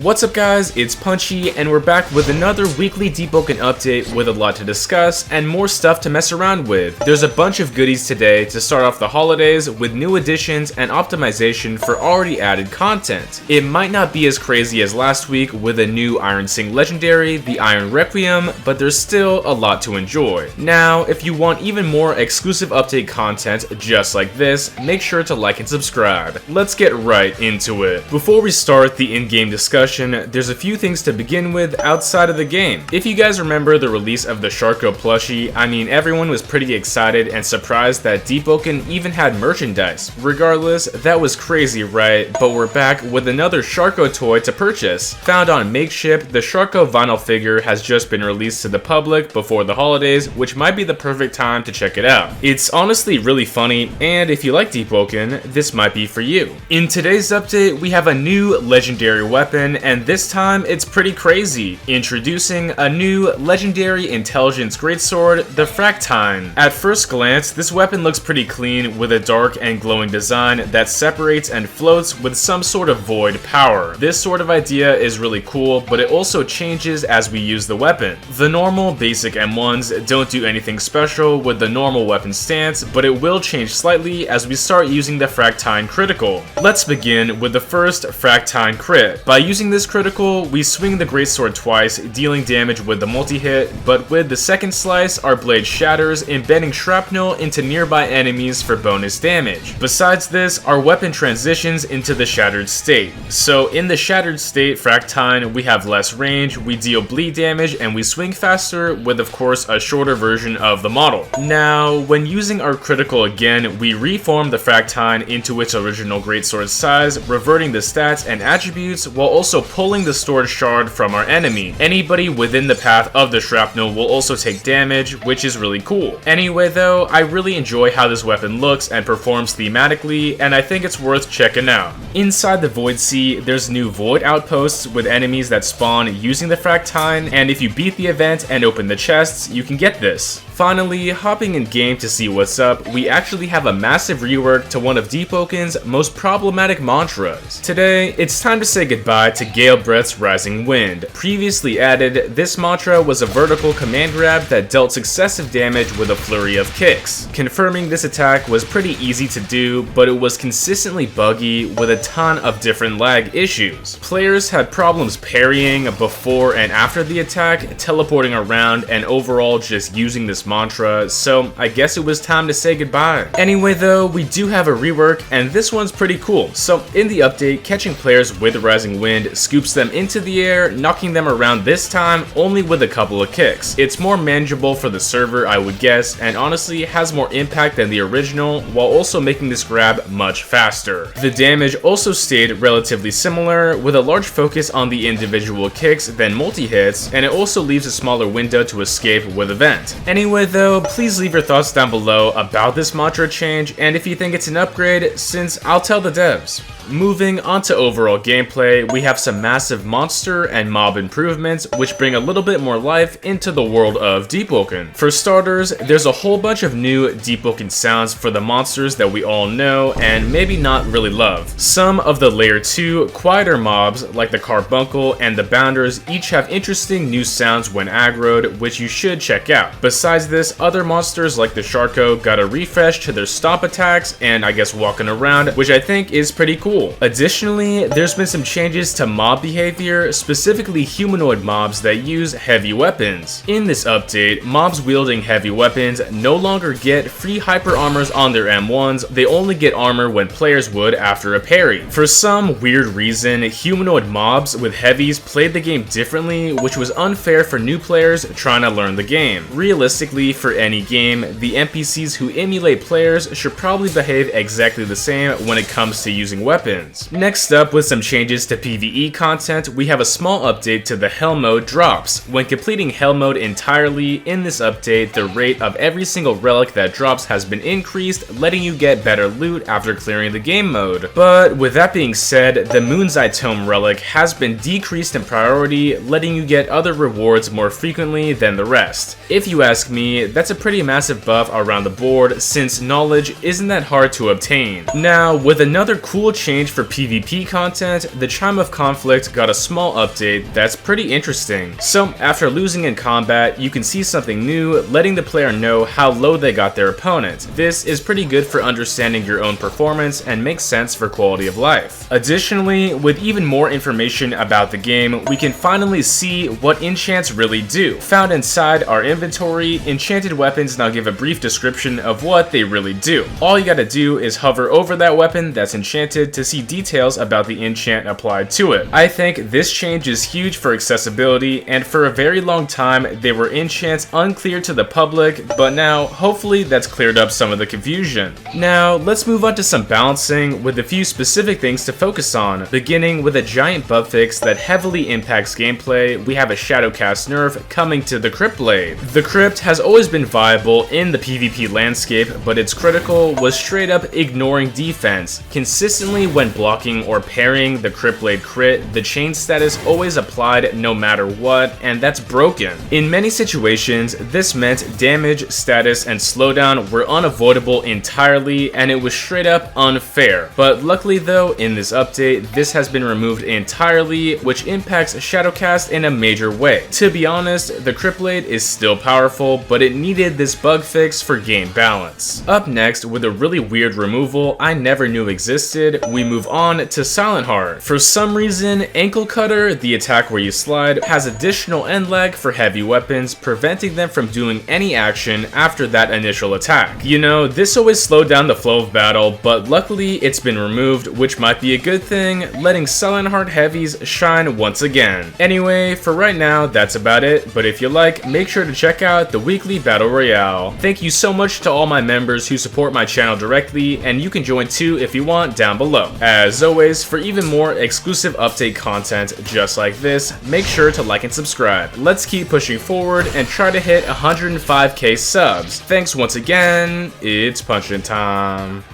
What's up guys, it's Punchy, and we're back with another weekly Deepwoken update with a lot to discuss and more stuff to mess around with. There's a bunch of goodies today to start off the holidays with new additions and optimization for already added content. It might not be as crazy as last week with a new Iron Sing Legendary, the Iron Requiem, but there's still a lot to enjoy. Now, if you want even more exclusive update content just like this, make sure to like and subscribe. Let's get right into it. Before we start the in-game discussion, there's a few things to begin with outside of the game. If you guys remember the release of the SHARKO plushie, I mean everyone was pretty excited and surprised that Deepwoken even had merchandise. Regardless, that was crazy, right? But we're back with another SHARKO toy to purchase. Found on Makeship, the SHARKO vinyl figure has just been released to the public before the holidays, which might be the perfect time to check it out. It's honestly really funny, and if you like Deepwoken, this might be for you. In today's update, we have a new legendary weapon, and this time it's pretty crazy. Introducing a new legendary intelligence greatsword, the Fractine. At first glance, this weapon looks pretty clean with a dark and glowing design that separates and floats with some sort of void power. This sort of idea is really cool, but it also changes as we use the weapon. The normal basic M1s don't do anything special with the normal weapon stance, but it will change slightly as we start using the Fractine critical. Let's begin with the first Fractine crit. By using this critical, we swing the greatsword twice, dealing damage with the multi-hit, but with the second slice, our blade shatters, embedding shrapnel into nearby enemies for bonus damage. Besides this, our weapon transitions into the shattered state. So in the shattered state Fractine, we have less range, we deal bleed damage, and we swing faster with of course a shorter version of the model. Now, when using our critical again, we reform the Fractine into its original greatsword size, reverting the stats and attributes while also pulling the stored shard from our enemy. Anybody within the path of the shrapnel will also take damage, which is really cool. Anyway though, I really enjoy how this weapon looks and performs thematically, and I think it's worth checking out. Inside the VOIDSEA, there's new Void outposts with enemies that spawn using the Fractine, and if you beat the event and open the chests, you can get this. Finally, hopping in game to see what's up, we actually have a massive rework to one of Deepwoken's most problematic mantras. Today, it's time to say goodbye to Gale Breath's Rising Wind. Previously added, this mantra was a vertical command grab that dealt successive damage with a flurry of kicks. Confirming this attack was pretty easy to do, but it was consistently buggy with a ton of different lag issues. Players had problems parrying before and after the attack, teleporting around, and overall just using this mantra, so I guess it was time to say goodbye. Anyway though, we do have a rework, and this one's pretty cool. So in the update, catching players with Rising Wind scoops them into the air, knocking them around this time only with a couple of kicks. It's more manageable for the server, I would guess, and honestly has more impact than the original, while also making this grab much faster. The damage also stayed relatively similar, with a large focus on the individual kicks than multi-hits, and it also leaves a smaller window to escape with event. Anyway though, please leave your thoughts down below about this mantra change, and if you think it's an upgrade, since I'll tell the devs. Moving on to overall gameplay, we have some massive monster and mob improvements which bring a little bit more life into the world of Deepwoken. For starters, there's a whole bunch of new Deepwoken sounds for the monsters that we all know and maybe not really love. Some of the layer 2 quieter mobs like the carbuncle and the bounders each have interesting new sounds when aggroed, which you should check out. Besides this, other monsters like the SHARKO got a refresh to their stomp attacks and I guess walking around, which I think is pretty cool. Additionally, there's been some changes to mob behavior, specifically humanoid mobs that use heavy weapons. In this update, mobs wielding heavy weapons no longer get free hyper armors on their M1s, they only get armor when players would after a parry. For some weird reason, humanoid mobs with heavies played the game differently, which was unfair for new players trying to learn the game. Realistically, for any game, the NPCs who emulate players should probably behave exactly the same when it comes to using weapons. Next up, with some changes to PvE content, we have a small update to the Hell mode drops. When completing Hell mode entirely, in this update, the rate of every single relic that drops has been increased, letting you get better loot after clearing the game mode. But with that being said, the Moon's Eye Tome relic has been decreased in priority, letting you get other rewards more frequently than the rest. If you ask me, that's a pretty massive buff around the board, since knowledge isn't that hard to obtain. Now, with another cool change change for PvP content, the Chime of Conflict got a small update that's pretty interesting. So after losing in combat, you can see something new, letting the player know how low they got their opponent. This is pretty good for understanding your own performance and makes sense for quality of life. Additionally, with even more information about the game, we can finally see what enchants really do. Found inside our inventory, enchanted weapons now give a brief description of what they really do. All you gotta do is hover over that weapon that's enchanted to see details about the enchant applied to it. I think this change is huge for accessibility, and for a very long time they were enchants unclear to the public, but now hopefully that's cleared up some of the confusion. Now let's move on to some balancing with a few specific things to focus on. Beginning with a giant bug fix that heavily impacts gameplay, we have a Shadowcast nerf coming to the CRYPT blade. The CRYPT has always been viable in the PvP landscape, but its critical was straight up ignoring defense. Consistently when blocking or parrying the CRYPT blade crit, the chain status always applied no matter what, and that's broken. In many situations, this meant damage, status, and slowdown were unavoidable entirely, and it was straight up unfair. But luckily though, in this update, this has been removed entirely, which impacts Shadowcast in a major way. To be honest, the CRYPT blade is still powerful, but it needed this bug fix for game balance. Up next, with a really weird removal I never knew existed, we move on to SILENTHEART. For some reason, Ankle Cutter, the attack where you slide, has additional end lag for heavy weapons, preventing them from doing any action after that initial attack. You know, this always slowed down the flow of battle, but luckily it's been removed, which might be a good thing, letting SILENTHEART heavies shine once again. Anyway, for right now, that's about it, but if you like, make sure to check out the weekly Battle Royale. Thank you so much to all my members who support my channel directly, and you can join too if you want down below. As always, for even more exclusive update content just like this, make sure to like and subscribe. Let's keep pushing forward and try to hit 105k subs. Thanks once again, it's punch-in time.